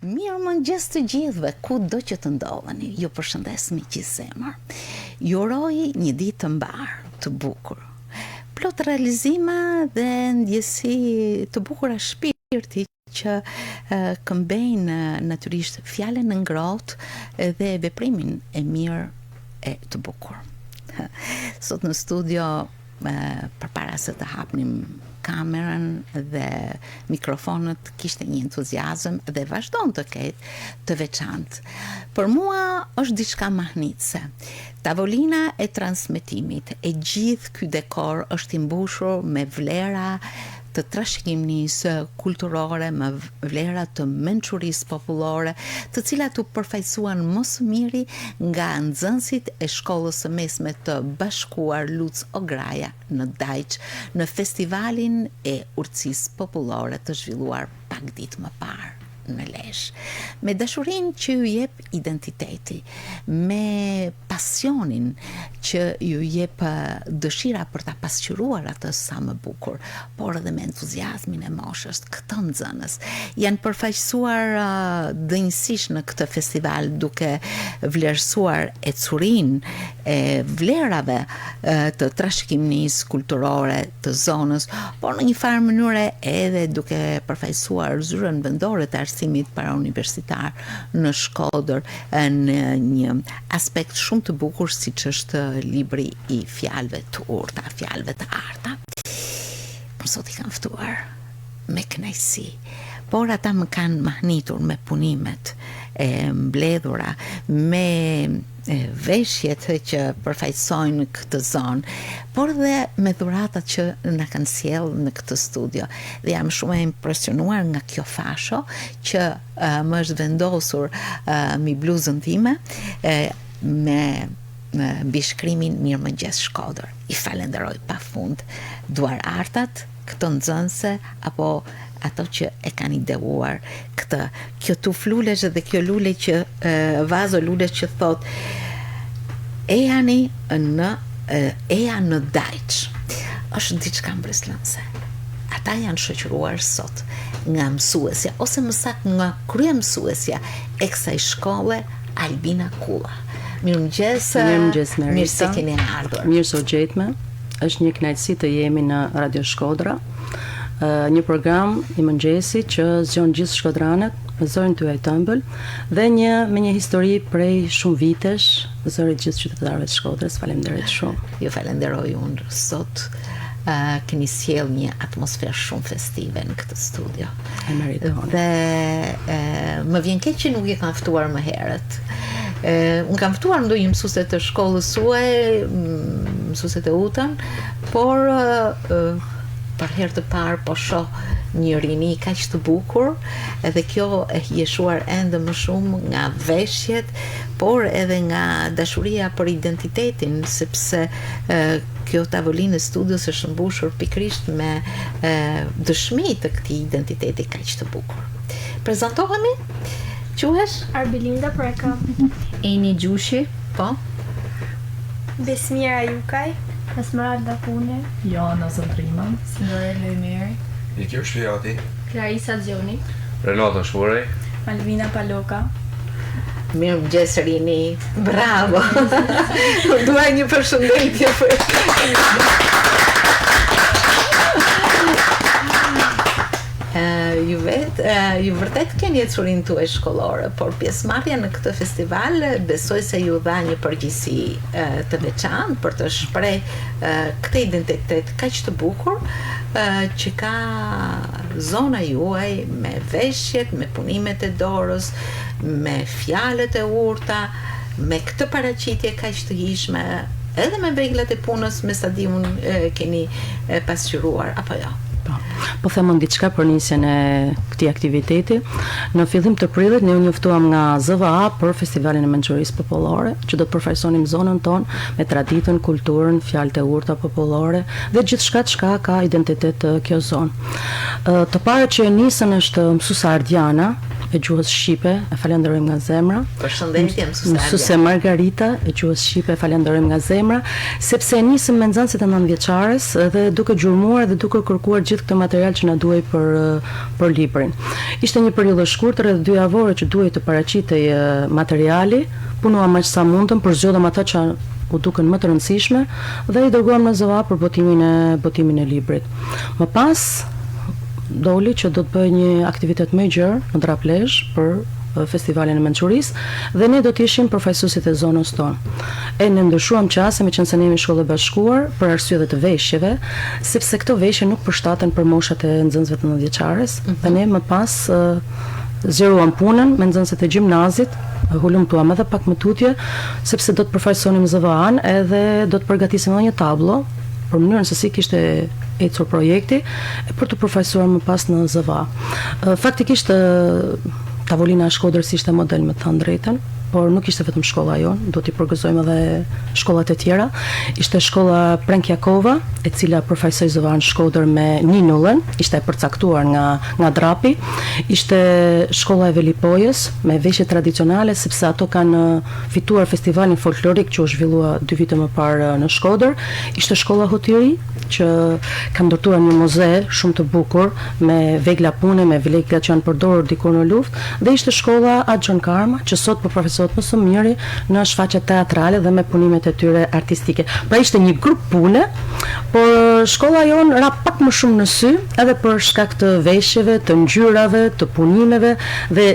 Mirë mëngjes të gjithëve, ku do që të ndodheni, ju përshëndes me gjithësemër. Ju uroj një ditë të mbarë, të bukur. Plot realizime dhe ndjesi të bukura shpirti që këmbejnë natyrisht fjalën e ngrohtë dhe veprimin e mirë e të bukur. Sot në studio, përpara se të hapnim kamerën dhe mikrofonët, kishte një entuziazëm dhe vazhdon të ketë të veçantë. Për mua është diçka mahnitse. Tavolina e transmetimit, e gjithë ky dekor është i mbushur me vlera të trashëgiminisë kulturore, me vlera të mençurisë popullore, të cilat u përfaqësuan më së miri nga nxënësit e shkollës së mesme të Bashkuar Luc Ograja në Dajç, në festivalin e urtësisë popullore të zhvilluar pak ditë më parë në Lezhë, me dashurinë që ju jep identiteti, me pasionin që ju jep dëshira për ta pasqyruar atë sa më bukur, por edhe me entuziazmin e moshës. Këto nxënës janë përfaqësuar dënjësisht në këtë festival, duke vlerësuar ecurinë e vlerave të trashëgiminisë kulturore të zonës, por në një farë mënyrë edhe duke përfaqësuar zyrën vendore të arsimit parauniversitar në Shkodër në një aspekt shumë të bukur, siç është libri i fjalëve të urta, fjalëve të arta. Por sot i kam ftuar me kënaqësi, por ata më kanë mahnitur me punimet e mbledhura, me veshjet që përfaqësojnë këtë zonë, por dhe me dhuratat që na kanë sjellë në këtë studio. Dhe jam shumë e impresionuar nga kjo fasho që më është vendosur mi bluzën time me bishkrimin Mirëmëngjes Shkodër. I falenderoj pafund Duar Artat, këto nxënëse apo ato që e kanë ideuar këtë. Kjo tuf lulesh dhe kjo lule që vazo lulesh që thot eja në Dajç, është diçka mbreslënse. Ata janë shoqëruar sot nga mësuesja, ose më saktë nga kryemësuesja e kësaj shkolle, Albina Kulla. Mirëmëngjes. Mirëmëngjes Merita. Mirë se keni ardhur. Mirë se u gjetme. Është një kënaqësi të jemi në Radio Shkodra. Një program i mëngjesit që zgjon gjithë shkodranët, zërin tuaj të ëmbël, dhe me një histori prej shumë vitesh, zëri gjithë qytetarëve të Shkodrës. Faleminderit shumë. Ju falenderoj unë. Sot keni sjell një atmosferë shumë festive në këtë studio. E meritoni. Dhe më vjen keq që nuk e kam ftuar më herët. Unë kam ftuar ndonjë mësuese të shkollës suaj, mësueset e UTën, por për herë të parë po shoh një rini kaq të bukur, edhe kjo e hijeshuar ende më shumë nga veshjet, por edhe nga dashuria për identitetin, sepse kjo tavolinë e studios është mbushur pikërisht me dëshmi të këtij identiteti kaq të bukur. Prezantohemi? Quhesh? Arbelinda Preka. Eni Gjushi. Po? Besmira Jukaj. Esmeralda Pune. Joana Zëndrima. Signorella Emeri. Ikir Shpijati. Clarisa Zjoni. Renata Shvurej. Malvina Paloka. Mirëmëngjes Rini. Bravo. Dua një përshëndetje për ju vërtet keni ecurinë tuaj shkollore, por pjesëmarrja në këtë festival besoj se ju dha një përgjegjësi të veçantë për të shprehë këtë identitet kaq të bukur që ka zona juaj, me veshjet, me punimet e dorës, me fjalët e urta, me këtë paraqitje kaq të hijshme, edhe me reglat e punës, me sa di unë keni pasqyruar, apo jo? Po themon diçka për nisjen e këtij aktiviteti. Në fillim të prillit ne u njoftuam nga ZVA për festivalin e mençurisë popullore, që do të përfaqësonim zonën tonë me traditën, kulturën, fjalët e urta popullore dhe gjithçka çka ka identitet kjo zonë. Të parë që nisën është mësuesa Ardiana, e gjuhës shqipe, e falenderojmë nga zemra. Përshëndetje mësuese Margarita e gjuhës shqipe, e falenderojmë nga zemra, sepse nisëm me nxënësit e 9-vjeçares dhe duke gjurmuar dhe duke kërkuar gjithë këtë material që na duhej për librin. Ishte një periudhë e shkurtër edhe 2 javore që duhej të paraqitej materiali, punuam aq sa mundëm, përzgjodhëm ata që u duken më të rëndësishme dhe i dërguam në ZVA për botimin e librit. Më pas doli që do të bëj një aktivitet më i gjerë në Draplezh për festivalin e mençurisë dhe ne do të ishim përfaqësuesit e zonës tonë. E ne ndryshuam qasë me qenë se ne jemi shkollë e bashkuar për arsye dhe të veshjeve, sepse këto veshje nuk përshtaten për moshat e nxënësve të 9-vjeçares, dhe ne më pas zgjeruam punën me nxënësit e gjimnazit, hulumtuam edhe pak më tutje, sepse do të përfaqësonim ZVA-n edhe do të përgatisim edhe një tablo për mënyrën se si kishte ecur projekti e për të përfaqësuar më pas në ZVA. Faktikisht tavolina e Shkodrës ishte model, me të thënë drejtën, por nuk ishte vetëm shkolla jonë, do t'i përgëzojmë edhe shkollat e tjera. Ishte shkolla Prenkjakova, e cila përfaqësoi ZVA-n Shkodër me ninullën, ishte e përcaktuar nga Drapi. Ishte shkolla e Velipojës me veshje tradicionale, sepse ato kanë fituar festivalin folklorik që u zhvillua 2 vite më parë në Shkodër. Ishte shkolla Hotiri, që kanë ndërtuar një muze shumë të bukur me vegla pune, me vegla që janë përdorur dikur në luftë, dhe ishte shkolla Axhon Karma, që sot përfaqësohet më së miri në shfaqjet teatrale dhe me punimet e tyre artistike. Pra ishte një grup pune, por shkolla jon ra pak më shumë në sy, edhe për shkak të veshjeve, të ngjyrave, të punimeve dhe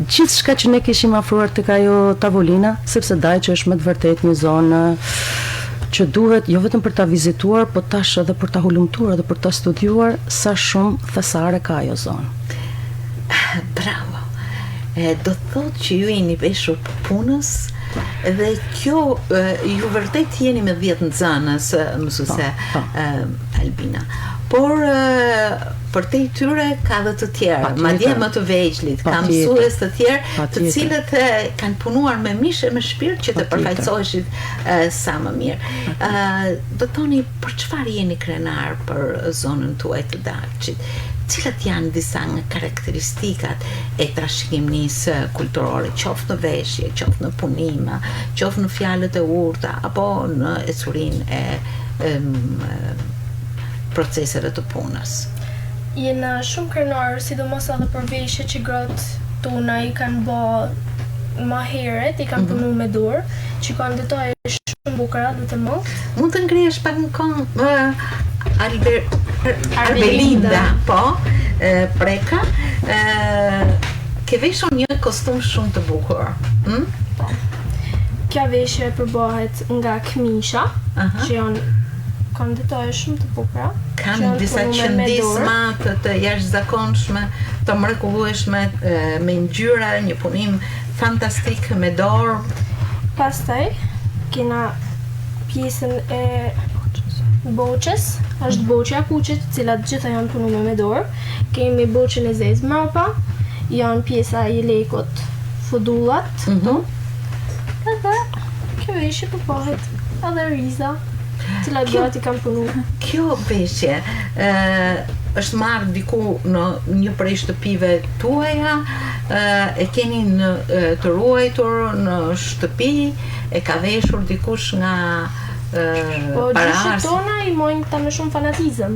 gjithçka që ne kishim afruar tek ajo tavolina, sepse Dajçi është me të vërtetë një zonë që duhet jo vetëm për ta vizituar, po tash edhe për ta hulumtuar dhe për ta studiuar sa shumë thesare ka ajo zonë. Bravo. Do të thotë që ju jeni veshur për punës dhe kjo ju vërtet jeni me 10 nxënës, mësuese Albina. Por për te i tyre ka dhe të tjerë, madje më të vegjlit, ka mësues të tjerë, të cilët kanë punuar me mish e me shpirt që të përfaqësoheshit sa më mirë. Do thoni, për çfarë jeni krenar për zonën tuaj të Dajçit? Cilat janë disa nga karakteristikat e trashëgimisë kulturore, qoftë në veshje, qoftë në punime, qoftë në fjalët e urta, apo në ecurinë e proceseve të punës? Jena shumë krenar, sidomos edhe për veshje që gratë tona i kanë bë më herët, i kanë punu me dorë, që kanë detaje shumë bukura dhe të mëdha. Mund të ngrihesh pak në këngë Arbelinda, po, Preka, ke veshur një kostum shumë të bukur. Kjo veshje përbohet nga këmisha, që kanë detaje shumë të bukura. Kanë disa qëndisma të jashtëzakonshme, të mrekullueshme, me ngjyra, një punim fantastik me dorë. Pastaj kena pjesën e boqës, është boqja kuqet, cilat gjitha janë punuar me dorë. Kemi boqën e zezë mrapa, janë pjesa e lekut, fudullat, edhe kjo veshje përbohet edhe riza, cilat gratë i kanë punuar. Kjo veshje është marrë diku në një prej shtëpive tuaja, e keni të ruajtur në shtëpi, e ka veshur dikush nga po gjyshet tona i mojnë këta me shumë fanatizëm,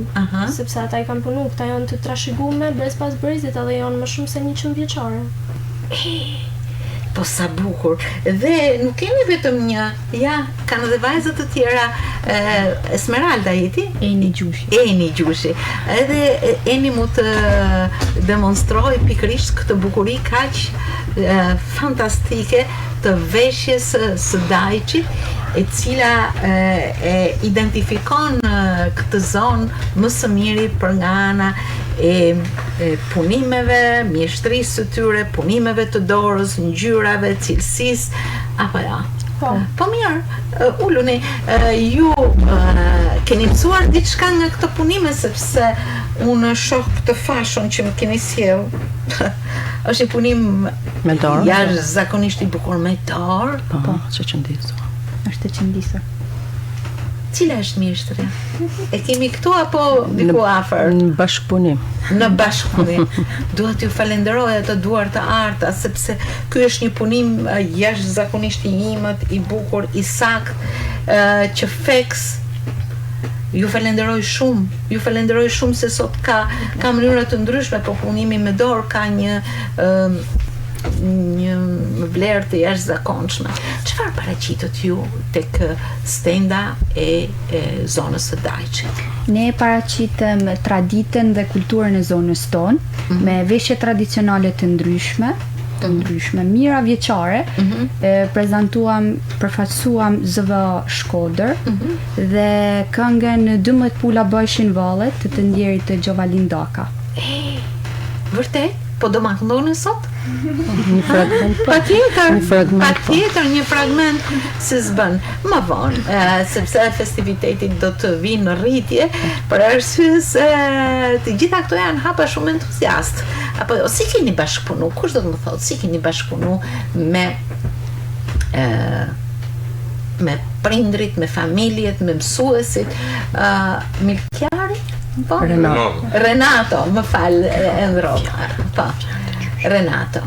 sepse ata i kanë punu, këta janë të trashëgume brez pas brezit, edhe janë më shumë se 100 vjeçare. Po sa bukur. Dhe nuk kemi vetëm një, kanë edhe vajzat të tjera, Esmeralda jeti? Eni Gjushi. Edhe Eni mu të demonstroj pikërisht këtë bukuri kaq fantastike të veshjes së Dajçit, e cila e identifikon këtë zonë më së miri për nga ana e punimeve, mjeshtrisë së tyre, punimeve të dorës, ngjyrave, cilësisë, apo ja. Po mirë, uluni, ju keni mësuar diçka nga këto punime, sepse unë shoh këtë fashon që më keni sjell. Është një punim me dorë. Jashtëzakonisht i bukur me dorë. Po, që qëndisur. Është të qëndisur. Cila është mjeshtria? E kemi këtu apo diku afër? Në bashkëpunim. Në bashkëpunim. Dua t'ju falenderoj ato duar të arta, sepse ky është një punim jashtëzakonisht i imët, i bukur, i sakt, që feks. Ju falenderoj shumë se sot ka mënyra të ndryshme, po punimi me dorë ka një vlerë të jashtëzakonshme. Çfarë paraqitet ju tek stenda e zonës së Dajçit? Ne paraqitem traditën dhe kulturën e zonës tonë, me veshje tradicionale të ndryshme, mira vjeçare, përfaqësuam ZV Shkodër dhe këngën 12 pula bëshin vallet të ndjerit të Gjovalin Daka. Vërtet? Po do ma këndoni sot? Një fragment. Patjetër një fragment se s'bën më vonë, sepse festiviteti do të vinë në rritje, për arsye se të gjitha këto janë hapa shumë entuziast. Apo si keni bashkëpunu? Kush do të më thotë si keni bashkëpunu me prindrit, me familjet, me mësuesit, Milkjari? Po? Renato, më fal, Endroka. Po. Renato.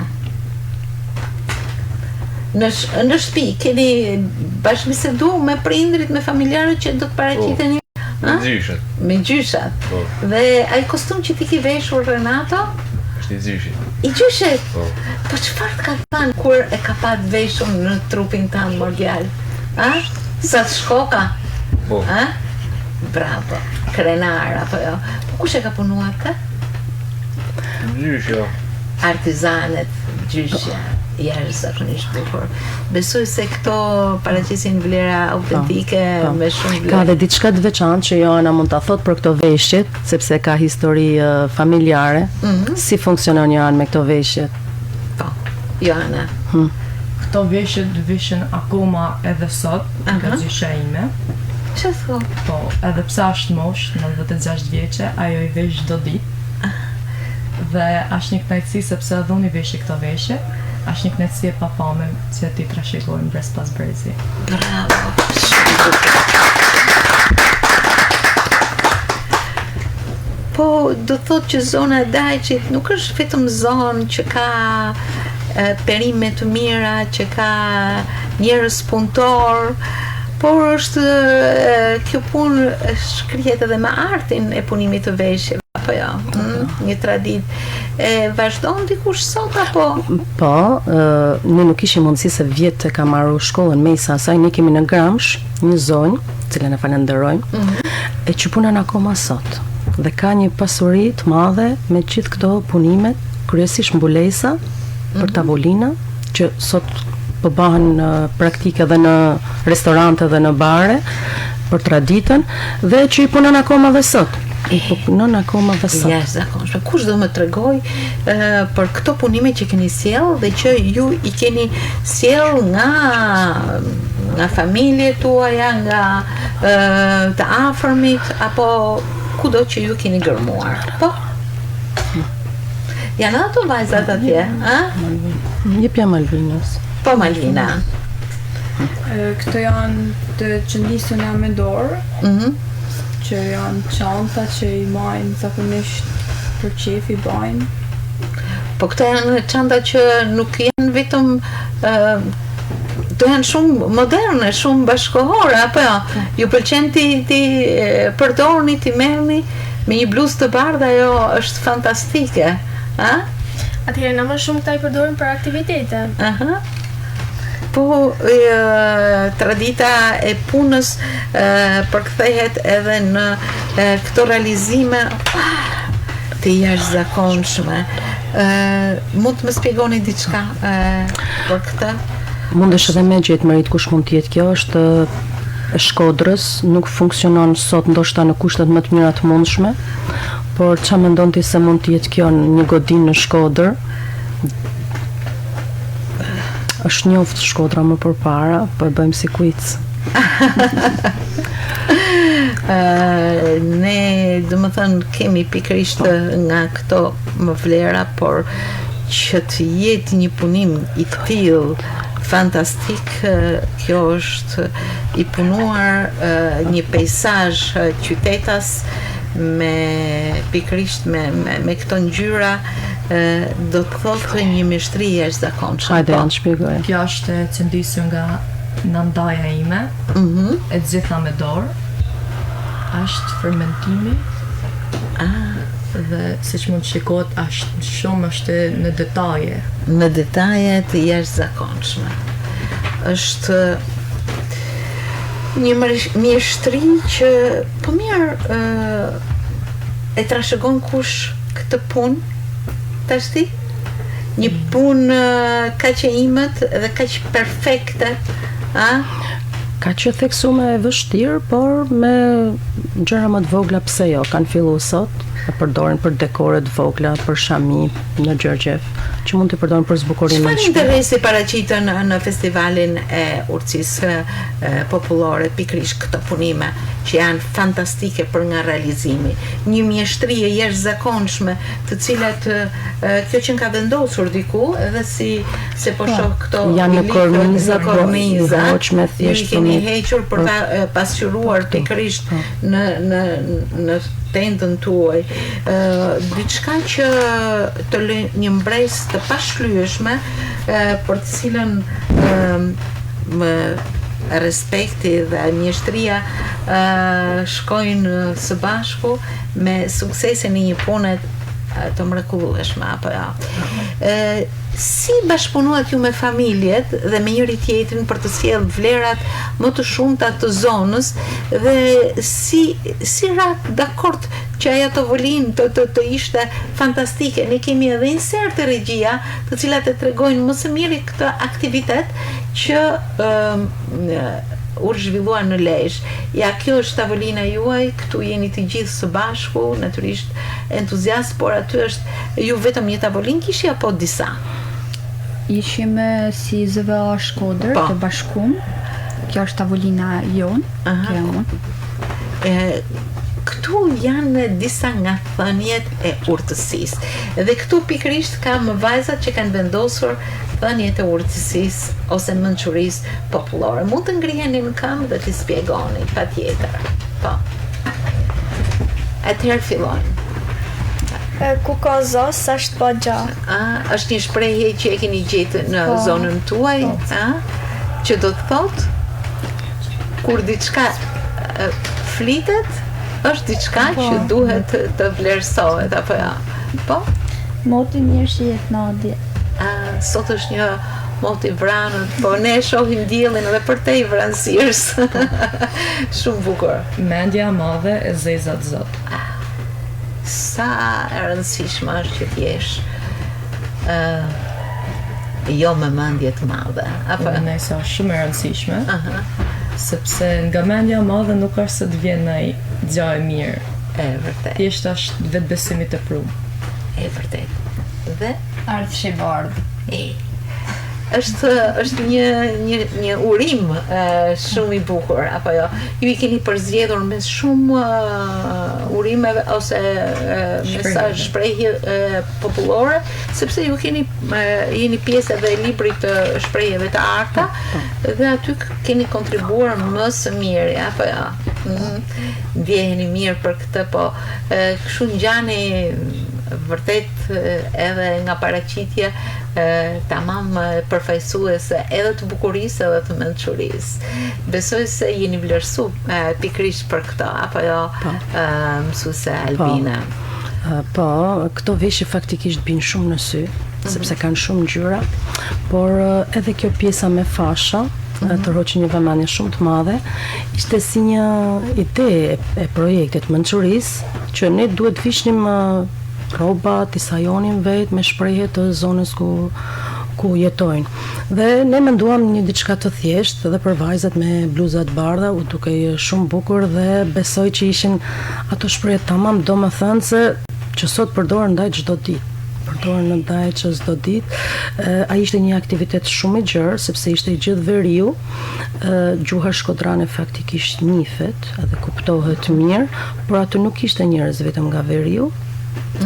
Në shtëpi keni bashkëbisedu me prindrit, me familjarët që do të paraqiteni? Me gjyshat. Dhe ai kostum që ti ke veshur, Renato? Është i gjyshit. I gjyshit? Po çfarë ka thënë kur e ka pat veshur në trupin tanë morgjal? Sa të shkoka? Po. Bravo, krenar apo jo. Po kush e ka punuar këtë? Gjyshja. Artizanet, gjyshja, jashtëzakonisht bukur. Besoj se këto paraqisin vlera autentike me shumë vlerë. Ka dhe diçka të veçantë që Joana mund ta thotë për këto veshjet, sepse ka histori familjare. Si funksionon Joana me këto veshjet? Po, Joana. Këto veshjet vishen akoma edhe sot nga gjysha ime. Që thon? Po, edhe pse është mosh, 96 vjeçe, ajo i vesh çdo ditë. Dhe është një kënaqësi sepse edhe unë i vesh këto veshje. Është një kënaqësi e papame që ti trashëgojmë brez pas brezi. Bravo. Po, do thotë që zona e Dajçit nuk është vetëm zonë që ka perime të mira, që ka njerëz punëtor, por është kjo punë shkrihet edhe me artin e punimit të veshjeve, apo jo? Një traditë. Vazhdon dikush sot apo? Po, ne nuk kishim mundësi se vjetë ka marru shkollën mesa asaj, ne kemi në Gramsh një zonjë, cilën e falenderojmë, e që punën akoma sot. Dhe ka një pasuri të madhe me gjithë këto punimet, kryesisht mbulesa për tavolina, që sot po bëhen praktike edhe në restorante dhe në bare për traditën, dhe që i punën akoma dhe sot. I punon akoma dhe sot. Jashtëzakonshme. Kush do më tregoj për këto punime që keni sjell dhe që ju i keni sjell nga familjet tuaja, nga të afërmit, apo kudo që ju keni gërmuar. Po? Janë ato vajzat atje, Jepja Malvinës. Po, Malvina. Këto janë të qëndisuna me dorë, që janë çanta që i majnë zakonisht për qef i bajnë. Po këto janë çanta që nuk janë vetëm do janë shumë moderne, shumë bashkohore, apo jo? Ju pëlqen ti përdorni, ti merrni me një bluzë të bardhë, ajo është fantastike, Atëherë na më shumë këta i përdorim për aktivitete. Po tradita e punës përkthehet edhe në këto realizime të jashtëzakonshme. Mund të më shpjegoni diçka për këtë? Mundesh edhe me gjetë Marit kush mund të jetë kjo, është e Shkodrës, nuk funksionon sot ndoshta në kushtet më të mira të mundshme, por çfarë mendon ti se mund të jetë kjo në një godinë në Shkodër? Është njoftë Shkodra më përpara, po e bëjmë si quiz. Ne, domethënë, kemi pikërisht nga këto më vlera, por që të jetë një punim i tillë fantastik. Kjo është i punuar një peizazh qytetas me pikërisht me këto ngjyra, do të thotë një mjeshtri e jashtëzakonshme. Hajde, janë shpjegoj. Kjo është e cëndisur nga nëndaja ime, e gjitha me dorë, është fermentimi, dhe siç mund shikohet, është në detaje. Në detaje të jashtëzakonshme. Është një mjeshtri që po mirë e trashëgon kush këtë punë tashti? Një punë kaq e imët dhe kaq perfekte, Ka që theksume e vështirë, por me gjëra më të vogla pse jo, kanë filluar sot, e përdorin për dekore të vogla, për shami në Gjergjef, që mund të përdorin për zbukurimin e shpirtit. Çfarë interesi paraqiten në festivalin e urtësisë popullore, pikërisht këto punime që janë fantastike për nga realizimi. Një mjeshtri e jashtëzakonshme, të cilat kjo që ka vendosur diku, edhe se po shoh këto janë në korniza, me thjesht keni hequr për ta pasqyruar pikërisht në tendën tuaj, diçka që të një mbresë të pashlyeshme, për të cilën respekti dhe mjeshtria shkojnë së bashku me suksesin e një pune të mrekullueshme, apo jo. Si bashkëpunuat ju me familjet dhe me njëri tjetrin për të sjellë vlerat më të shumta të zonës, dhe si rat dakord që ajo tavolinë të ishte fantastike. Ne kemi edhe inserte regjia, të cilat e tregojnë më së miri këtë aktivitet që u zhvilluar në Lezhë. Ja, kjo është tavolina juaj, këtu jeni të gjithë së bashku, natyrisht entuziast, por aty është ju vetëm një tavolinë kishi apo disa? Ishim si ZVA Shkodër të bashkum. Kjo është tavolina jonë, kjo këtu janë disa nga thënjet e urtësisë. Dhe këtu pikërisht kam vajzat që kanë vendosur thënjet e urtësisë ose mençurisë popullore. Mund të ngriheni në këmbë dhe t'i spjegoni, patjetër. Po. Atëherë fillojmë. Ku ka zos, është pa gja. Është një shprehje që e keni gjetë në zonën tuaj, që do të thotë kur diçka flitet, është diçka që duhet të vlerësohet, apo jo? Po? Moti mirë që jetë nadje. Sot është një moti vranët, po ne shohim diellin edhe për te i vranësirës. Shumë bukur. Mendja madhe e zezat zot. Sa e rëndësishme është që t'jesh jo me mendje të madhe, apo? Nëse është shumë e rëndësishme, sepse nga mendja madhe nuk është se të vjen ndonjë gjë e mirë. E vërtet. Thjesht është vetë besimi të prumë. E vërtet. Dhe Ardhshi bardh. Është një urim shumë i bukur, apo jo? Ju i keni përzgjedhur me shumë urimeve ose mesazh shprehje popullore, sepse ju jeni pjesë edhe e librit të shprehjeve të arta, dhe aty keni kontribuar më së miri, apo jo? Ndjeheni mirë për këtë, po kështu ngjani vërtet edhe nga paraqitja tamam përfaqësuese edhe të bukurisë edhe të mençurisë. Besoj se jeni vlerësuar pikërisht për këtë, apo jo, mësuese Albina? Po, këto veshje faktikisht bin shumë në sy, sepse kanë shumë ngjyra, por edhe kjo pjesa me fasha të roqë një vëmendje shumë të madhe, ishte si një ide e projektit mençurisë, që ne duhet vishnim rroba, t'i sajonin vetë me shprehje të zonës ku jetojnë. Dhe ne menduam një diçka të thjeshtë dhe për vajzat me bluzat bardha, u dukej shumë bukur dhe besoj që ishin ato shprehje tamam, domethënëse që sot përdoren ndaj çdo ditë. Çdo ditë. Ai ishte një aktivitet shumë i gjerë, sepse ishte i gjithë veriu. Gjuha shkodrane faktikisht njihet edhe kuptohet mirë, por aty nuk ishte njerëz vetëm nga veriu,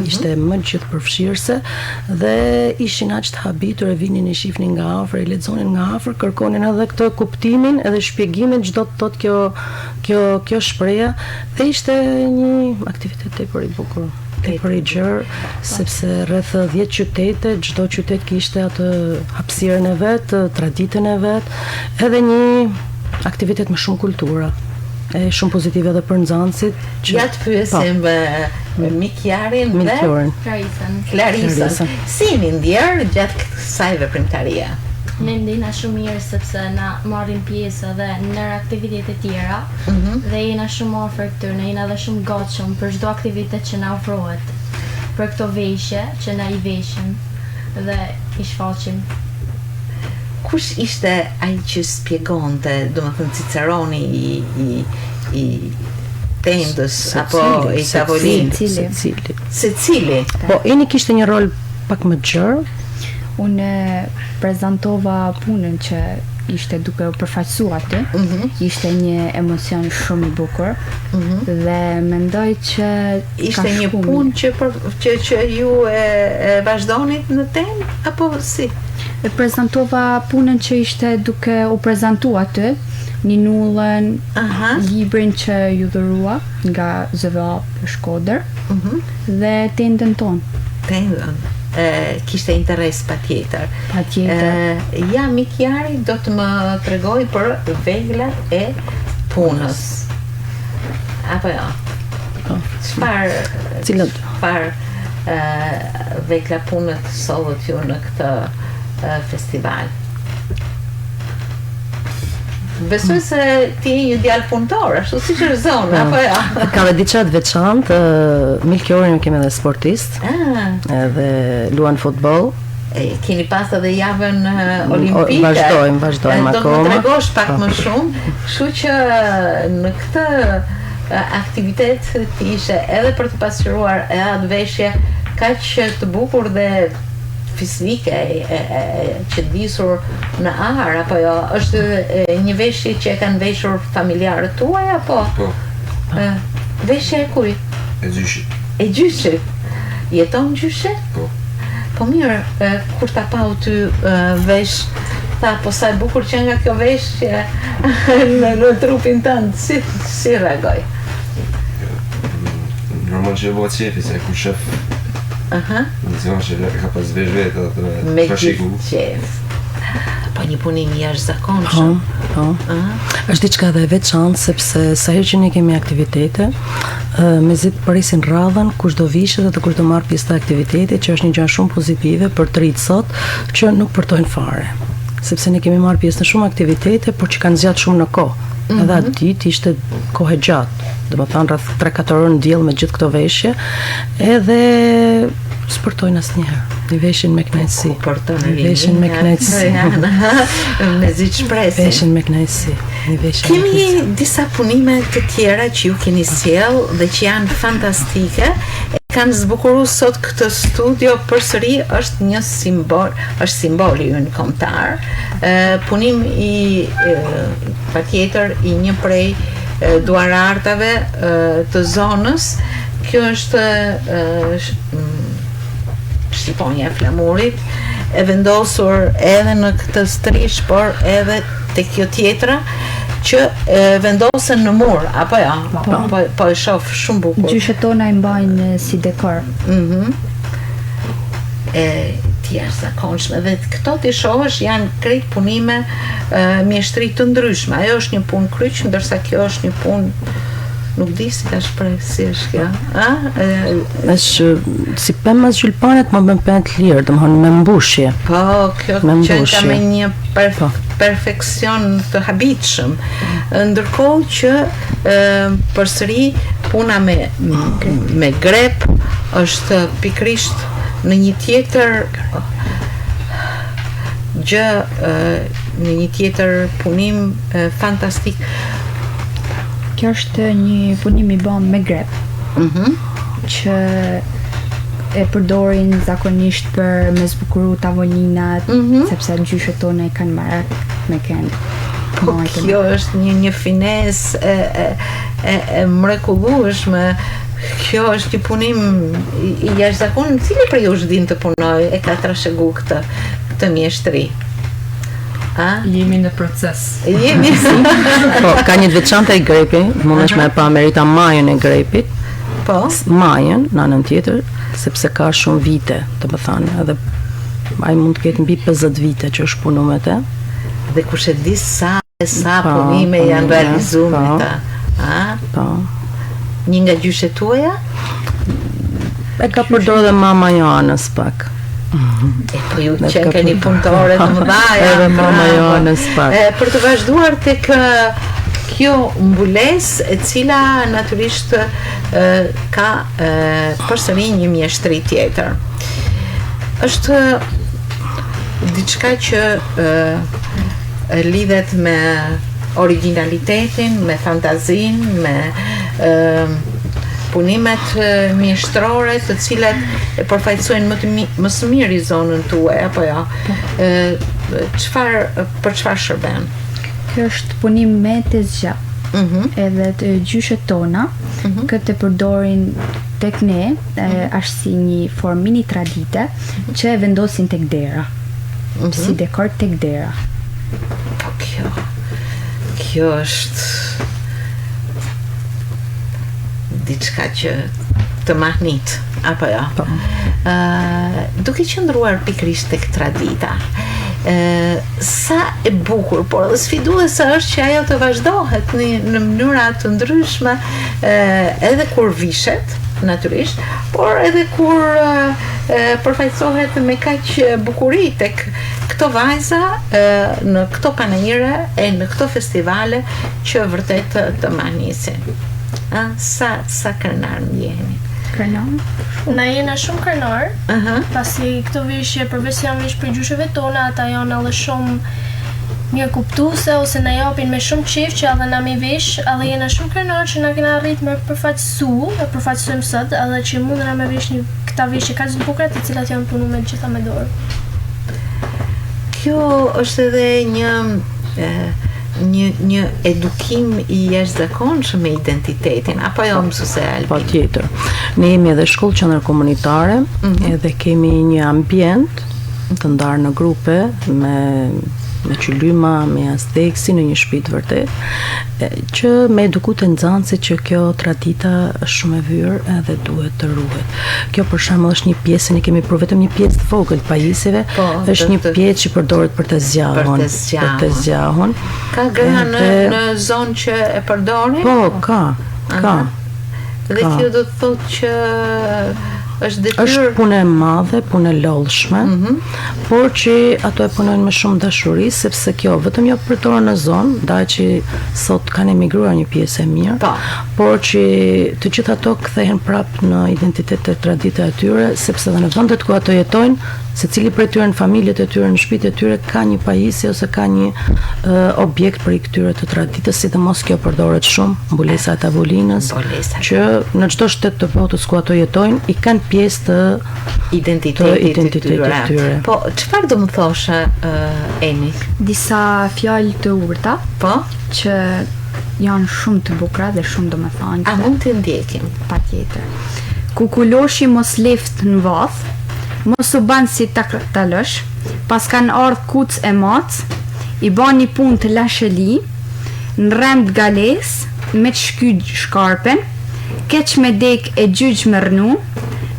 Ishte më gjithë përfshirëse dhe ishin aq të habitur, e vinin i shifnin nga afër, i lexonin nga afër, kërkonin edhe këtë kuptimin edhe shpjegimin çdo të thotë kjo shpreha dhe ishte një aktivitet tepër i bukur. Tepër i gjerë, sepse rreth 10 qytete, çdo qytet kishte atë hapësirën e vet, traditën e vet, edhe një aktivitet me shumë kultura. E shumë pozitive edhe për nxënësit. Ja të pyesim Mikjarin dhe Klarisën. Si jeni ndjerë gjatë kësaj veprimtarie? Ne ndjena shumë mirë sepse na marrim pjesë edhe në aktivitete tjera dhe jena shumë afër këtyre, ne jena edhe shumë gatshëm për çdo aktivitet që na ofrohet. Për këto veshje që na i veshim dhe i shfaqim. Kush ishte ai që spjegonte, domethënë Ciceroni i tendës apo i tavolinë? Secili. Po, Eni kishte një rol pak më gjerë. Unë prezantova punën që ishte duke u përfaqësuar aty. Ishte një emocion shumë i bukur dhe mendoj që ishte një punë që ju e vazhdonit në temë apo si? E prezantova punën që ishte duke u prezantuar aty, Ninullën, librin që ju dhurua nga ZVA për Shkodër dhe tendën tonë. Tendën. Kishte interes patjetër. Ja Mikjari do të më tregoj për veglat e punës. Apo jo? Çfarë vegla punët sollët ju në këtë festival? Besoj se ti je një djalë punëtor, ashtu siç është zona, apo jo? Ka dhe diçka të veçantë, Milkjorin kemi edhe sportist, edhe luan futboll. Keni pas edhe javën olimpike. Vazhdojmë akoma. Do të tregosh pak më shumë, kështu që në këtë aktivitet ti ishe edhe për të pasqyruar atë veshje kaq të bukur dhe fizike që disur në ar, apo jo, është një veshje që e kanë veshur familjarët tuaj, apo? Po. Veshje e kuj? E gjyshit. E gjyshit? Jeton gjyshit? Po. Po mirë, kur ta pau ty vesh, tha, po sa e bukur që nga kjo veshje në trupin tënd, si reagoj? Normal që e bëhet qefi, se ku shef Nëzion që ka pas vesh vetë me gjithë qef. Po një punim jashtëzakonshëm. Po. Është diçka dhe e veçantë sepse sa herë që ne kemi aktivitete, mezit përrisin radhën kush do vishet dhe kush do marrë pjesë të aktivitetit, që është një gjë shumë pozitive për të rritë sot që nuk përtojnë fare. Sepse ne kemi marrë pjesë në shumë aktivitete, por që kanë zgjatë shumë në kohë. Edhe atë ditë ishte kohë gjatë, dhe më thanë rreth 3-4 orë në diell me gjithë këto veshje, edhe sportojnë asnjëherë. Një veshin me kënaqësi. Një veshin me kënaqësi. Me zi shpresë. Veshin me kënaqësi. Kemi disa punime të tjera që ju keni sjell dhe që janë fantastike. Kanë zbukuru sot këtë studio përsëri është një simbol, është simboli ynë kombëtar. Punim i patjetër i një prej duarartave të zonës. Kjo është shqiponja e flamurit, e vendosur edhe në këtë strish, por edhe te kjo tjetra që vendosen në mur, apo ja? Po e shoh shumë bukur. Gjyshet tona i mbajnë si dekor. Ti jashtëzakonshme dhe këto ti shohësh janë krejt punime mjeshtri të ndryshme. Ajo është një punë kryq, ndërsa kjo është një punë nuk di si ta shpreh, si është kjo. Është si pemë zylpanet, më bën pemë të lirë, domethënë me mbushje. Po, kjo që ka me një perfeksion të habitshëm. Ndërkohë që përsëri puna me grep është pikrisht në një tjetër gjë, në një tjetër punim fantastik. Kjo është një punim i bën me grep, që e përdorin zakonisht për me zbukuru tavolinat, sepse gjyshet tona i kanë marrë me kënd. Po kjo është një finesë e mrekullueshme, Kjo është një punim i jashtëzakonshëm. Cili prej jush din të punoj e ka trashëgu këtë mjeshtri? Jemi në proces. Jemi. Po, ka një të veçantë e grepi, mundesh me pa merita majën e grepit. Po. Majën në anën tjetër, sepse ka shumë vite, të më thanë, edhe ai mund të ketë mbi 50 vite që është punu me te. Dhe kush e di sa punime janë realizuar me ta. Po. Një nga gjyshet tuaja? E ka përdorur dhe mama Joanës pak. Po ju që keni punëtore të mëdhaja. Edhe mama Joanës pak. Për të vazhduar tek kjo mbulesë e cila natyrisht ka përsëri një mjeshtri tjetër. Është diçka që lidhet me originalitetin, me fantazin, me punimet mjeshtrore të cilat e përfaqësojnë më së miri zonën tuaj, apo jo? Për çfarë shërben? Kjo është punim me të zgjat. Edhe të gjyshet tona, këtë përdorin tek ne, është si një formë mini tradite që e vendosin tek dera, si dekor tek dera. Po kjo është diçka që të mahnit, apo jo? Duke qëndruar pikërisht tek tradita, sa e bukur, por edhe sfiduese është që ajo të vazhdohet në mënyra të ndryshme, edhe kur vishet, natyrisht, por edhe kur përfaqësohet me kaq bukuri tek këto vajza në këto panajire e në këto festivale që vërtet të mahnisin. Sa krenar më jeni? Krenar? Na jena shumë krenar, pasi këto veshje, përveç janë vesh për gjysheve tona, ata janë edhe shumë mirë kuptuese ose na japin me shumë qejf që edhe na mi vesh, edhe jena shumë krenar që na kena arrit me përfaqësojmë sot, edhe që mundena me vesh këta veshje kaq të bukura të cilat janë punuar me gjitha me dorë. Kjo është edhe një edukim i jashtëzakonshëm me identitetin, apo jo mësuese Albi? Po tjetër. Ne jemi edhe shkollë qendër komunitare, edhe kemi një ambient të ndarë në grupe me qylyma, me asteksi në një shtëpi të vërtet, që me eduku të nxënësit që kjo tradita është shumë e vyrë edhe duhet të ruhet. Kjo për shembull është një pjesë, ne kemi për vetëm një pjesë të vogël pajisjeve, është një pjesë që përdoret për të zgjahun. Ka gra në zonë që e përdorin? Po, ka. Dhe kjo do të thotë që është punë e madhe, punë e lodhshme, por që ato e punojnë me shumë dashuri, sepse kjo vetëm jo përdoren në zonë, ndaj që sot kanë emigruar një pjesë e mirë, por që të gjithë ato kthehen prap në identitet të traditë e tyre, sepse dhe në vendet ku ato jetojnë, secili prej tyre në familjet e tyre, në shtëpitë e tyre ka një pajisje ose ka një objekt për i këtyre të traditës, sidomos kjo përdoret shumë, mbulesa e tavolinës, që në çdo shtet të botës ku ato jetojnë, i kanë pjesë të identitetit të tyre. Po, çfarë do më thoshe, Eni? Disa fjalë të urta, që janë shumë të bukura dhe shumë domethënëse. A mund të ndjekim? Patjetër. Kukuloshi mos left në vath, mos u ban si ta lësh, pas kanë ardh kuc e mac, i bani punë të lashëli, në rend gales, me të shkyj shkarpen, keq me dek e gjyq me rnu,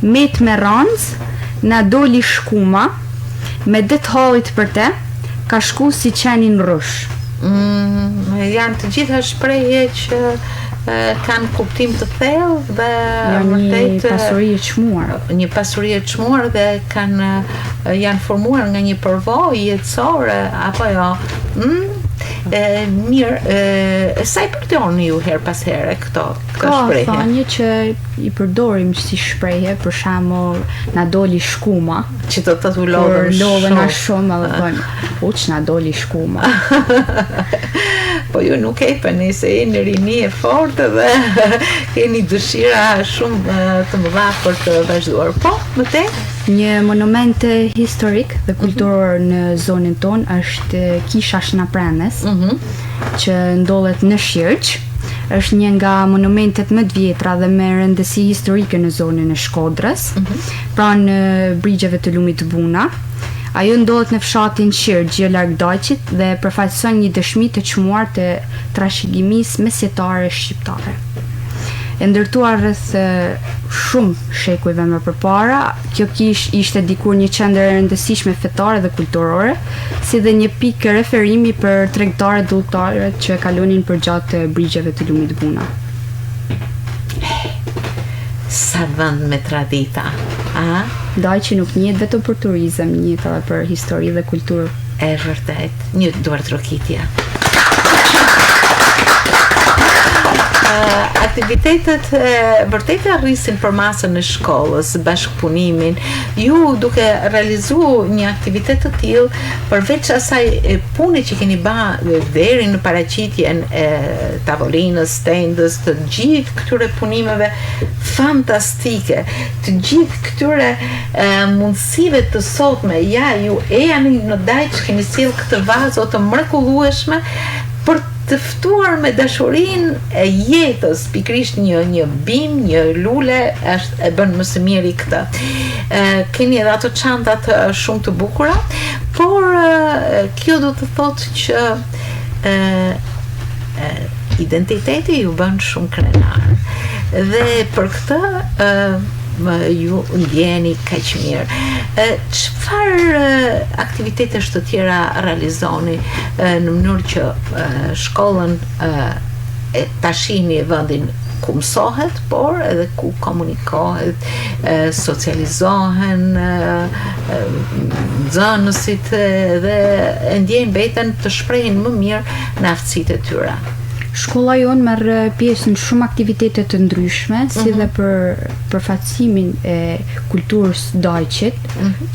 met me ranz, na doli shkuma, me det hallit për te, ka shku si qenin rush. Janë të gjitha shprehje që kanë kuptim të thellë dhe një pasuri e çmuar. Një pasuri e çmuar dhe janë formuar nga një përvojë jetësore, apo jo? Mirë, sa i përdorni ju her pas here këto shprehje? Ka thënie që i përdorim si shprehje, për shembull, na doli shkuma, që do të lodhen shumë, edhe bën, uç na doli shkuma. Po ju nuk e pëni se jeni rini e fortë dhe keni dëshira shumë të mëdha për të vazhduar. Po, më te? Një monument historik dhe kulturor në zonën tonë është kisha Shnaprenes, që ndodhet në Shirq. është një nga monumentet më të vjetra dhe me rëndësi historike në zonën e Shkodrës, pranë brigjeve të lumit të Buna. Ajo ndodhet në fshatin Qirgj, larg Daqit dhe përfaqëson një dëshmi të çmuar të trashëgimisë mesjetare shqiptare. E ndërtuar rreth shumë shekujve më përpara, kjo kishë ishte dikur një qendër e rëndësishme fetare dhe kulturore, si dhe një pikë referimi për tregtarët dhe udhëtarët që kalonin përgjatë brigjeve të lumit Buna. Sa vend me tradita, a? Daqi nuk njihet vetëm për turizëm, njihet edhe për histori dhe kulturë. E vërtet, një duart trokitja. Aktivitetet vërtet arrisin përmasën e shkollës, bashkëpunimin. Ju duke realizuar një aktivitet të tillë, përveç asaj pune që keni bërë deri në paraqitjen e tavolinës, stendës, të gjithë këtyre punimeve fantastike, të gjithë këtyre mundësive të sotme, ja ju jani në Daqë, keni sjell këtë vazo të mrekullueshme për të ftuar me dashurinë e jetës, pikrisht një bim, një lule, e bën më së miri këtë. Keni edhe ato çantat shumë të bukura, por kjo do të thotë që identiteti ju bën shumë krenar. Dhe për këtë ju ndjeni kaq mirë. Çfarë aktivitetesh të tjera realizoni në mënyrë që shkollën ta shihni vendin ku mësohet, por edhe ku komunikohet, socializohen nxënësit dhe ndjejnë veten të shprehin më mirë në aftësitë e tyre. Shkolla jonë merr pjesë në shumë aktivitete të ndryshme, si dhe për përfaqësimin e kulturës Daqit,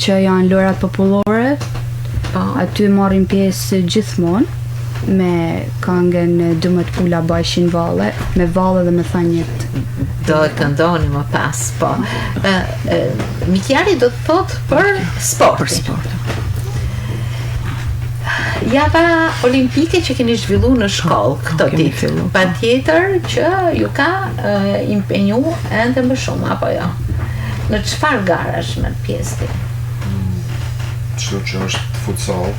që janë lojrat popullore. Aty marrim pjesë gjithmonë me këngën Dëmët Pula bajshin valle, me valle dhe me thanjet. Do e këndoni më pas, po. Mikjari do të thotë për sport. Java olimpike që keni zhvillu në shkollë këto ditë, patjetër që ju ka impenju ende më shumë, apo jo? Në çfarë garash merr pjesë ti? Çdo që është futsal,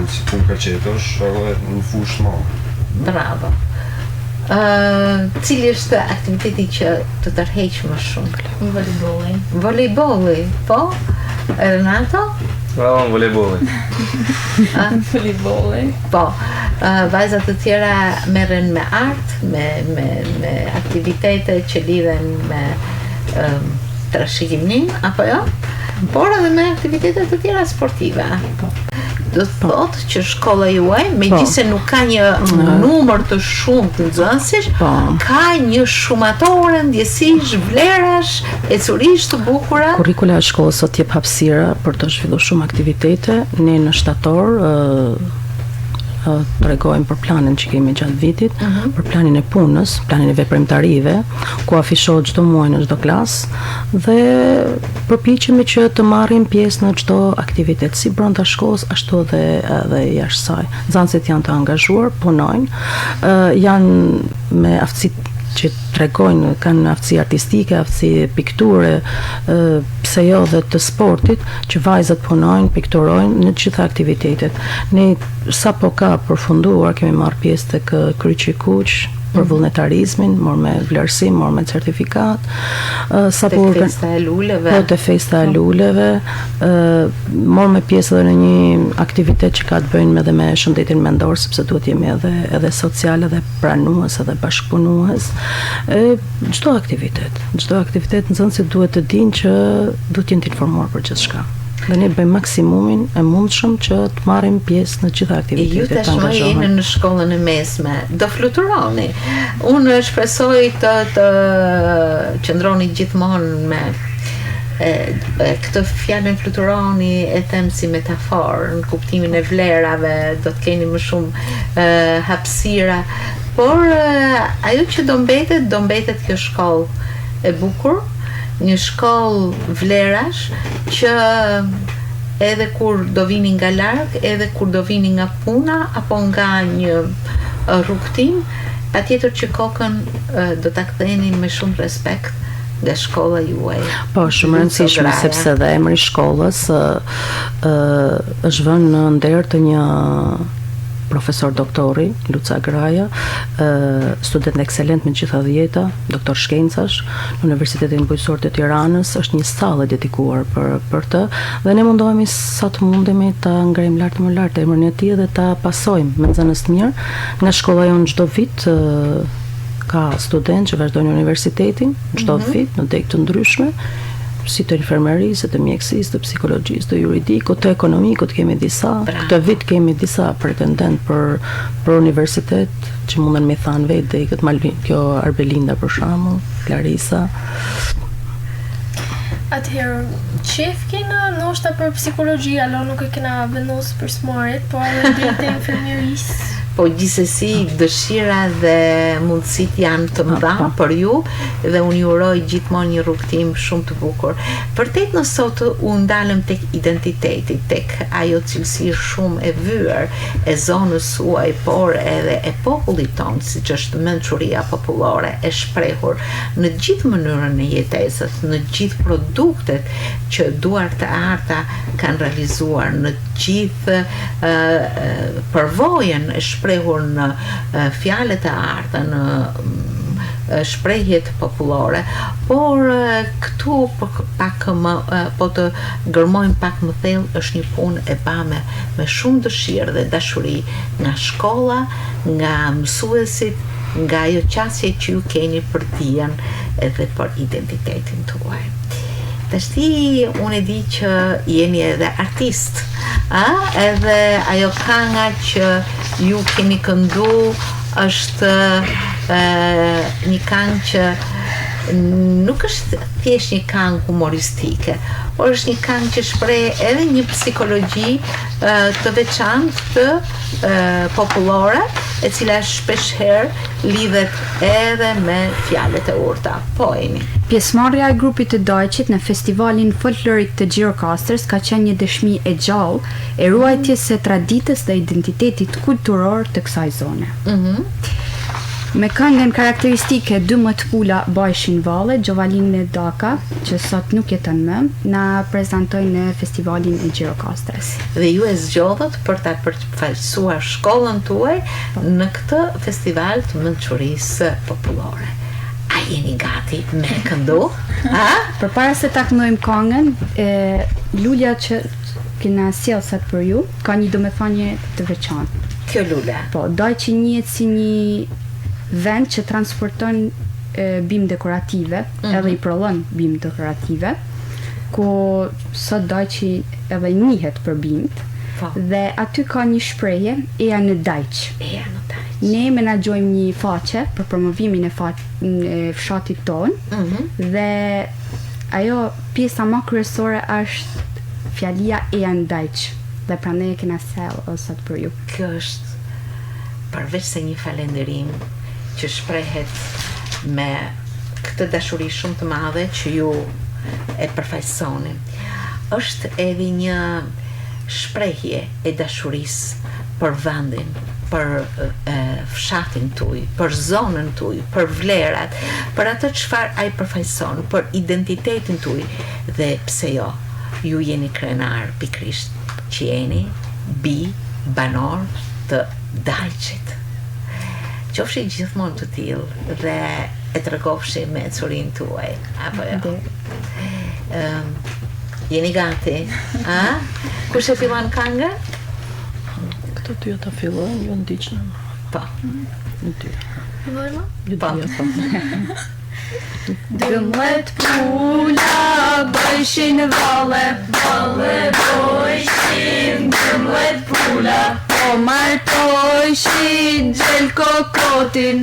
si pun kaqetosh, edhe në fushë më. Bravo. Cili është aktiviteti që të tërheq më shumë? Volejbolli, po? Renato? Bravo, volejbolli. Volejbolli. Po, vajzat të tjera merren me art, me aktivitete që lidhen me trashëgiminë, apo jo? Por edhe me aktivitete të tjera sportive. Do thotë që shkolla juaj, megjithëse nuk ka një numër të shumë të nxënësish, ka një shumatore ndjesish, vlerash, ecurish të bukura. Kurrikula e shkollës sot jep hapësira për të zhvilluar shumë aktivitete. Ne në shtator tregojmë për planin që kemi gjatë vitit, për planin e punës, planin e veprimtarive, ku afishohet çdo muaj në çdo klasë dhe përpiqemi që të marrim pjesë në çdo aktivitet, si brenda shkollës, ashtu edhe jashtë saj. Nxënësit janë të angazhuar, punojnë, janë me aftësi që tregojnë, kanë aftësi artistike, aftësi pikture, pse jo dhe të sportit, që vajzat punojnë, pikturojnë në të gjitha aktivitetet. Ne sapo ka përfunduar, kemi marrë pjesë tek Kryqi Kuq për vullnetarizmin, morë me vlerësim, morë me certifikat. Te festa e luleve. Po, te festa e luleve. Morë me pjesë edhe në një aktivitet që ka të bëjnë edhe me shëndetin mendor, sepse duhet jemi edhe social, edhe pranues, edhe bashkëpunues. Çdo aktivitet nxënësit duhet të dinë që duhet jenë të informuar për gjithçka. Dhe ne bëjmë maksimumin e mundshëm që të marrim pjesë në gjitha aktivitetet të angazhohen. Ju tashmë jeni në shkollën e mesme, do fluturoni. Unë shpresoj të qëndroni gjithmonë me këtë fjalën fluturoni e them si metaforë, në kuptimin e vlerave, do të keni më shumë hapësira, por ajo që do mbetet kjo shkollë e bukur, një shkollë vlerash që edhe kur do vini nga larg, edhe kur do vini nga puna apo nga një rrugtim, patjetër që kokën do ta ktheni me shumë respekt nga shkolla juaj. Po, shumë rëndësishme sepse dhe emri i shkollës është vënë në nder të një profesor doktori, Luca Graja, student ekselent me gjitha dhjeta, doktor shkencash, në Universitetin Bujqësor të Tiranës, është një sallë dedikuar për të, dhe ne mundohemi sa të mundemi ta ngrejmë lart më lart emrin e tij dhe ta pasojmë me nxënës të mirë. Nga shkolla jonë çdo vit ka studentë që vazhdojnë universitetin, çdo vit në degë të ndryshme, si të infermerisë, të mjekësisë, të psikologjisë, të juridikut, të ekonomikut kemi disa. Këtë vit kemi disa pretendent për universitet që munden me thanë vetë dhe i këtë kjo Arbelinda për shembull, Clarisa. Atëherë, qef kena ndoshta për psikologji, alo nuk e kena vendosur për smorit, por edhe drejt e infermierisë. Po gjithsesi dëshira dhe mundësit janë të mëdha për ju dhe unë ju uroj gjithmonë një rrugtim shumë të bukur. Vërtet në sot u ndalëm tek identiteti, tek ajo cilësi shumë e vyer e zonës suaj, por edhe e popullit tonë, siç është mençuria popullore e shprehur në gjithë mënyrën e jetesës, në gjithë produktet që duart të arta kanë realizuar, në gjithë përvojën e shprehur në fjalët e arta, në shprehjet popullore, por këtu pak po të gërmojmë pak më thellë, është një punë e bame me shumë dëshirë dhe dashuri nga shkolla, nga mësuesit, nga ajo qasje që ju keni për dijen edhe për identitetin tuaj. Tashti unë e di që jeni edhe artist, edhe ajo kënga që ju keni këndu është një këngë që nuk është thjesht një këngë humoristike, por është një këngë që shpreh edhe një psikologji të veçantë të popullore, e cila shpeshherë lidhet edhe me fjalët e urta. Po jeni. Pjesëmarrja e grupit të Dajqit në festivalin folklorik të Gjirokastrës ka qenë një dëshmi e gjallë e ruajtjes së traditës dhe identitetit kulturor të kësaj zone. Me këngën karakteristike 12 pula bajshin valle, Gjovaline Daka, që sot nuk jeton më, na prezantojnë në festivalin e Gjirokastrës. Dhe ju e zgjodhët për ta përfaqësuar shkollën tuaj në këtë festival të mençurisë popullore. A jeni gati me këndu? Përpara se ta këndojmë këngën, lulja që kena sjell sot për ju ka një domethënie të veçantë. Kjo lule? Po, Dajqi njihet si një vend që transporton bimë dekorative, edhe i prolon bimë dekorative, ku sot Dajqi edhe njihet për bimët, dhe aty ka një shprehje, eja në Dajq. Eja në Dajq. Ne menaxhojmë një faqe për promovimin e fshatit tonë, dhe ajo pjesa më kryesore është fjalia eja në Dajq, dhe prandaj e kena sjell sot për ju. Kjo është përveç se një falënderim që shprehet me këtë dashuri shumë të madhe që ju e përfaqësoni. Është edhe një shprehje e dashurisë për vendin, për fshatin tuaj, për zonën tuaj, për vlerat, për atë çfarë ai përfaqëson, për identitetin tuaj dhe pse jo, ju jeni krenar pikrisht që jeni banor të Dajqit. Qofshi gjithmonë të tillë dhe e tregofshi me curin tuaj, apo jo? Jeni gati? Kush e fillon këngën? Këto dy ta fillojnë, ju ndiqni. Po. Ju dy. Fillojmë? Ju dy. 12 pula bajshin valle, bojshin 12 pula, po martojshin gjel kokotin,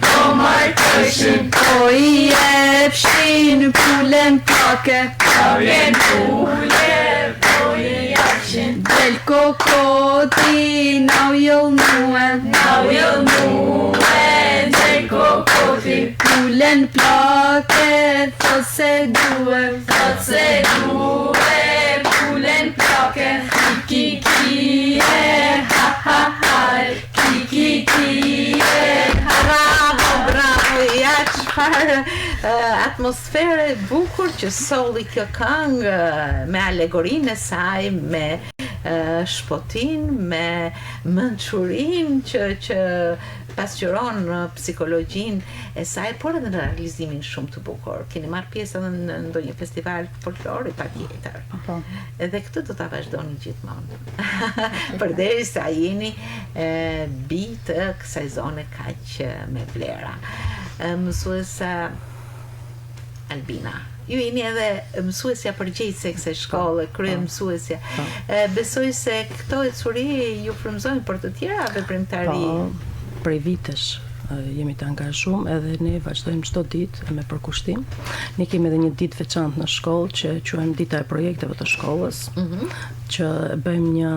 po martojshin, po i jepshin pulen plake, gjel kokotin au jëllnuen, pulen plake, thot se duhe, pulen plake, kiki, ha ha ha, kiki. Bravo, ja çfarë atmosfere e bukur që solli kjo këngë me alegorinë e saj, me shpotin, me mençurinë që pasqyron psikologjin e saj, por edhe në realizimin shumë të bukur. Keni marrë pjesë edhe në ndonjë festival folklori patjetër. Edhe këtë do ta vazhdoni gjithmonë. Përderisa jeni bi të kësaj zone kaq me vlera. Mësuesa Albina, ju jeni edhe mësuesja përgjegjëse kësaj shkolle, krye mësuesja. Besoj se këto ecuri ju frymëzojnë për të tjera veprimtari. Prej vitesh jemi të angazhuar edhe ne vazhdojmë çdo ditë me përkushtim. Ne kemi edhe një ditë veçantë në shkollë që quajmë dita e projekteve të shkollës, që bëjmë një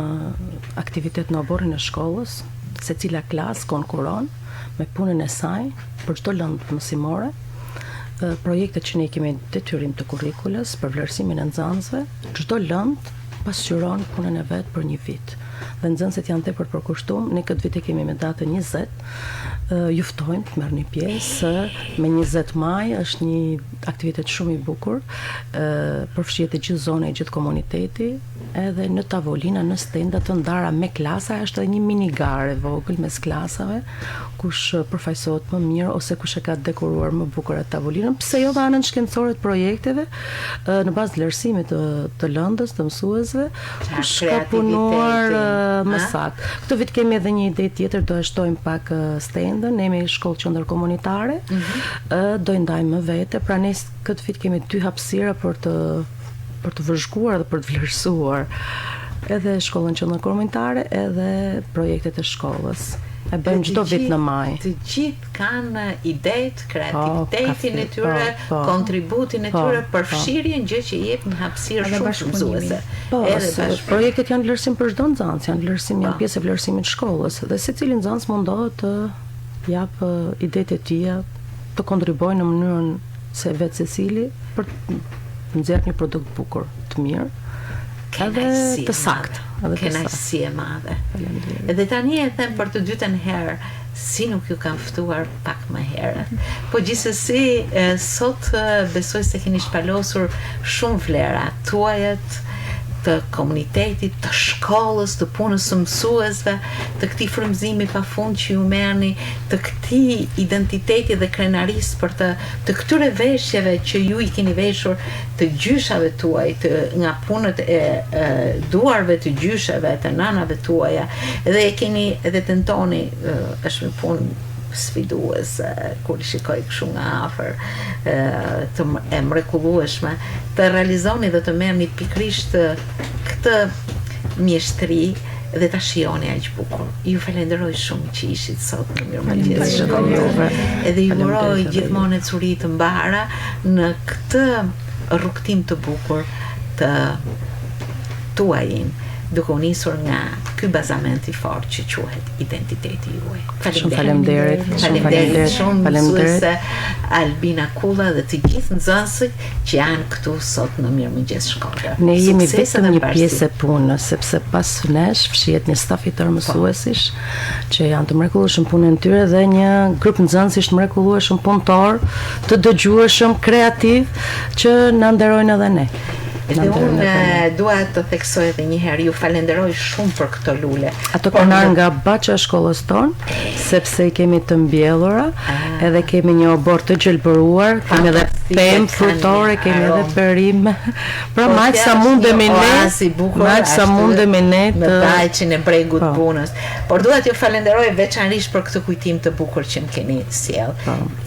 aktivitet në oborrin e shkollës, secila klasë konkuron me punën e saj për çdo lëndë mësimore. Projektet që ne kemi detyrim të kurrikulës për vlerësimin e nxënësve, çdo lëndë pasqyron punën e vet për një vit. Dhe nxënësit janë tepër përkushtuar. Ne këtë vit e kemi me datën 20. Ju ftojmë të merrni pjesë me 20 maj, është një aktivitet shumë i bukur. Përfshihet e gjithë zona, e gjithë komuniteti, edhe në tavolina, në stenda të ndara me klasa, është edhe një mini gare vogël mes klasave, kush përfaqësohet më mirë ose kush e ka dekoruar më bukur atë tavolinën, pse jo dhe anën shkencore të projekteve, në bazë vlerësimit të lëndës, të mësuesve, kush ka punuar më saktë. Këtë vit kemi edhe një ide tjetër, do e shtojmë pak stendën, ne jemi shkollë qendër komunitare, do i ndajmë më vete, pra ne këtë vit kemi 2 hapësira për të vëzhguar dhe për të vlerësuar edhe shkollën qendër komunitare, edhe projektet e shkollës. E bëjmë çdo vit në maj. Të gjithë kanë idetë, kreativitetin e tyre, kontributin e tyre, përfshirjen, gjë që jep një hapësirë shumë shumësuese. Projektet janë vlerësim për çdo nxënës, janë pjesë e vlerësimit të shkollës, dhe secili nxënës mundohet të jap idetë e tija, të kontribuojë në mënyrën se vetë secili për të nxjerrë një produkt bukur, të mirë, edhe të saktë. Kënaqësi e madhe. Edhe tani e them për të dytën herë, si nuk ju kam ftuar pak më herët. Po gjithsesi, sot besoj se keni shpalosur shumë vlera tuajet, të komunitetit, të shkollës, të punës së mësuesve, të këtij frymëzimi pafund që ju merrni, të këtij identiteti dhe krenarisë për të këtyre veshjeve që ju i keni veshur, të gjyshave tuaj, nga punët e duarve të gjyshave, të nënave tuaja, dhe e keni edhe tentoni, është një punë sfiduese, kur i shikoj kështu nga afër, e mrekullueshme, të realizoni dhe të merrni pikërisht këtë mjeshtri dhe ta shihoni aq bukur. Ju falenderoj shumë që ishit sot në Mirëmëngjes Shkodër. Edhe ju uroj gjithmonë ecuri të mbara në këtë rrugtim të bukur të tuajin, duke u nisur nga ky bazament i fortë që quhet identiteti juaj. Faleminderit shumë mësuese Albina Kulla dhe të gjithë nxënësit që janë këtu sot në Mirëmëngjes Shkodër. Ne jemi vetëm një pjesë e punës, sepse pas nesh fshihet një staf i tërë mësuesish që janë të mrekullueshëm punën e tyre dhe një grup nxënësish të mrekullueshëm punëtor, të dëgjueshëm, kreativ, që na nderojnë edhe ne. Dhe unë dua të theksoj edhe një herë, ju falenderoj shumë për këto lule. Ato kanë ardhur nga baça e shkollës tonë, sepse i kemi të mbjellura, edhe kemi një obor të gjelbëruar, kemi edhe pemë frutore, kemi edhe perime. Pra maq sa mundemi ne në dajqin e bregut punës. Por dua t'ju falenderoj veçanërisht për këtë kujtim të bukur që më keni sjell.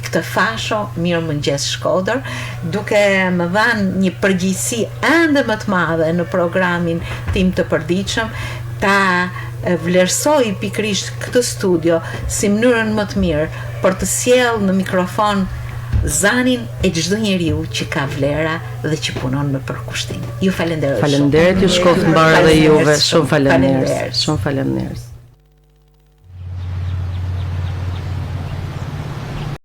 Këtë fasho Mirëmëngjes Shkodër, duke më dhënë një përgjegjësi ende më të madhe në programin tim të përditshëm, ta vlerësoj pikërisht këtë studio si mënyrën më të mirë për të sjellë në mikrofon zanin e çdo njeriu që ka vlera dhe që punon me përkushtim. Ju falenderoj. Faleminderit, ju shkoftë mbarë dhe juve. Shumë faleminderit.